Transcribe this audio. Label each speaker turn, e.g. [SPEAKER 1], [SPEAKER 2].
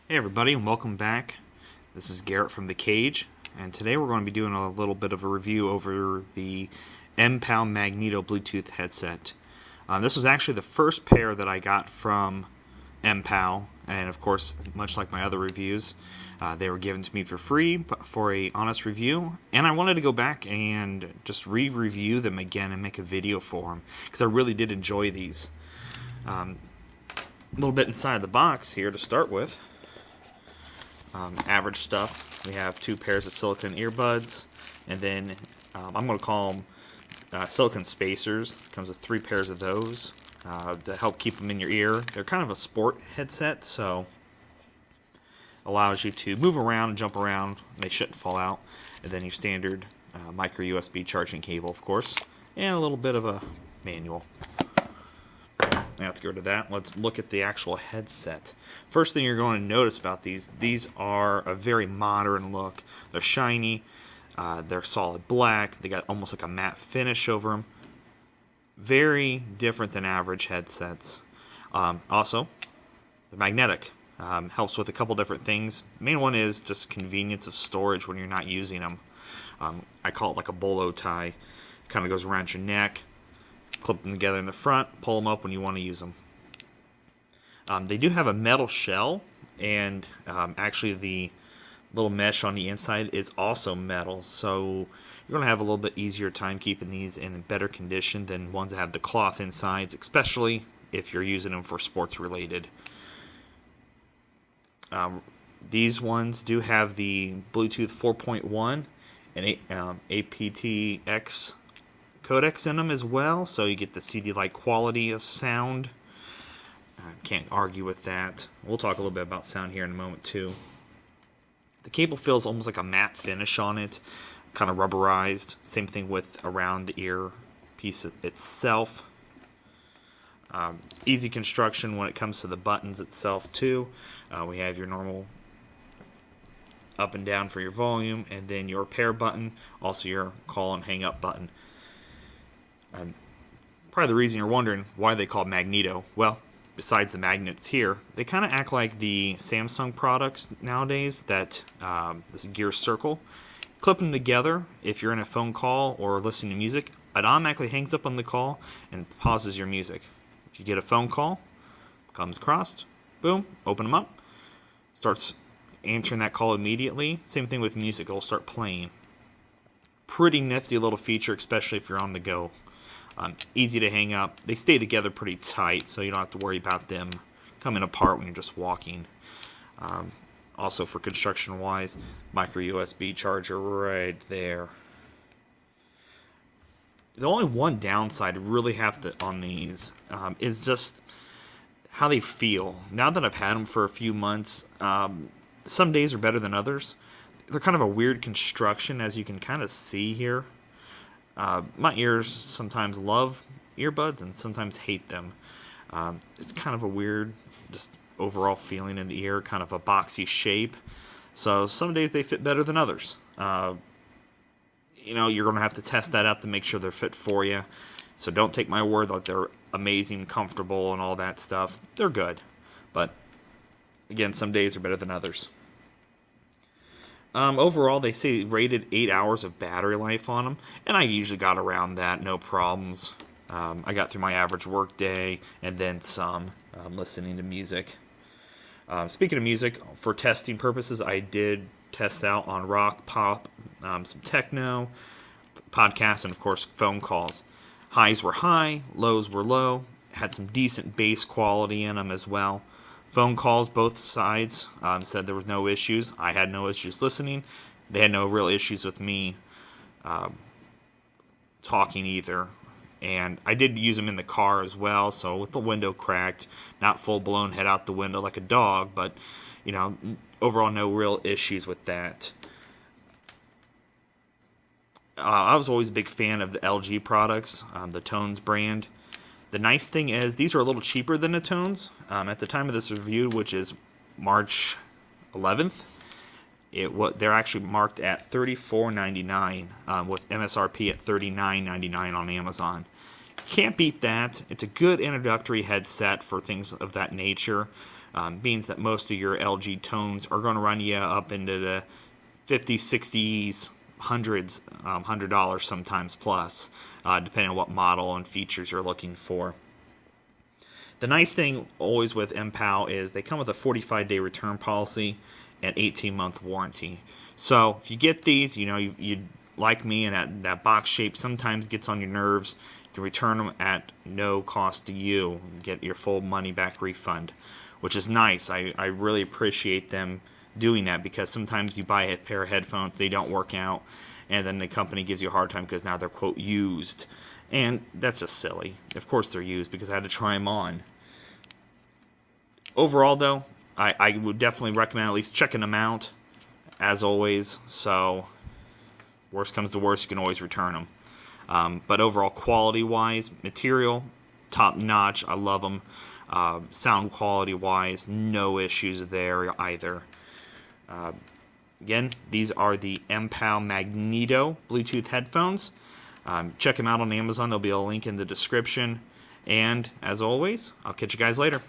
[SPEAKER 1] Hey everybody, and welcome back. This is Garrett from The Cage, and today we're going to be doing a little bit of a review over the Mpow Magneto Bluetooth headset. This was actually the first pair that I got from Mpow, and of course, much like my other reviews, they were given to me for free for a honest review, and I wanted to go back and just re-review them again and make a video for them, because I really did enjoy these. A little bit inside the box here to start with. Average stuff. We have two pairs of silicone earbuds, and then I'm going to call them silicone spacers. Comes with three pairs of those to help keep them in your ear. They're kind of a sport headset, so allows you to move around and jump around. They shouldn't fall out. And then your standard micro USB charging cable, of course, and a little bit of a manual. Now let's get rid of that. Let's look at the actual headset. First thing you're going to notice about these are a very modern look. They're shiny, they're solid black, they got almost like a matte finish over them. Very different than average headsets. Also, they're magnetic. Helps with a couple different things. The main one is just convenience of storage when you're not using them. I call it like a bolo tie. Kind of goes around your neck. Clip them together in the front, pull them up when you want to use them. They do have a metal shell, and actually the little mesh on the inside is also metal, so you're going to have a little bit easier time keeping these in better condition than ones that have the cloth insides, especially if you're using them for sports related. These ones do have the Bluetooth 4.1 and aptX codecs in them as well, so you get the CD-like quality of sound. Can't argue with that. We'll talk a little bit about sound here in a moment too. The cable feels almost like a matte finish on it, kind of rubberized. Same thing with around the ear piece itself. Easy construction when it comes to the buttons itself too. We have your normal up and down for your volume, and then your pair button, also your call and hang up button. Probably the reason you're wondering why they call Magneto. Well, besides the magnets here, they kind of act like the Samsung products nowadays, that this gear circle. Clip them together if you're in a phone call or listening to music. It automatically hangs up on the call and pauses your music. If you get a phone call, comes across, boom, open them up, starts answering that call immediately. Same thing with music, it'll start playing. Pretty nifty little feature, especially if you're on the go. Easy to hang up. They stay together pretty tight, so you don't have to worry about them coming apart when you're just walking. Also, for construction-wise, micro USB charger right there. The only one downside I really have to on these is just how they feel. Now that I've had them for a few months, some days are better than others. They're kind of a weird construction, as you can kind of see here. My ears sometimes love earbuds and sometimes hate them. It's kind of a weird, just overall feeling in the ear, kind of a boxy shape. So some days they fit better than others. You're going to have to test that out to make sure they're fit for you. So don't take my word that they're amazing, comfortable, and all that stuff. They're good. But again, some days are better than others. Overall, they say rated 8 hours of battery life on them, and I usually got around that, no problems. I got through my average work day, and then some, listening to music. Speaking of music, for testing purposes, I did test out on rock, pop, some techno, podcasts, and of course, phone calls. Highs were high, lows were low, had some decent bass quality in them as well. Phone calls, both sides said there was no issues. I had no issues listening. They had no real issues with me talking either. And I did use them in the car as well, so with the window cracked, not full-blown head out the window like a dog, but, overall no real issues with that. I was always a big fan of the LG products, the Tones brand. The nice thing is, these are a little cheaper than the Tones. At the time of this review, which is March 11th, they're actually marked at $34.99 with MSRP at $39.99 on Amazon. Can't beat that. It's a good introductory headset for things of that nature. means that most of your LG tones are going to run you up into the 50s, 60s, hundreds, $100 sometimes plus, depending on what model and features you're looking for. The nice thing always with Mpow is they come with a 45-day return policy and 18-month warranty. So if you get these, you like me, and that box shape sometimes gets on your nerves, you can return them at no cost to you and get your full money back refund, which is nice. I really appreciate them doing that, because sometimes you buy a pair of headphones, they don't work out, and then the company gives you a hard time because now they're, quote, used. And that's just silly. Of course they're used, because I had to try them on. Overall, though, I would definitely recommend at least checking them out, as always. So, worst comes to worst, you can always return them. But overall, quality-wise, material, top-notch. I love them. Sound quality-wise, no issues there either. Again, these are the Mpow Magneto Bluetooth headphones. Check them out on Amazon. There'll be a link in the description. And, as always, I'll catch you guys later.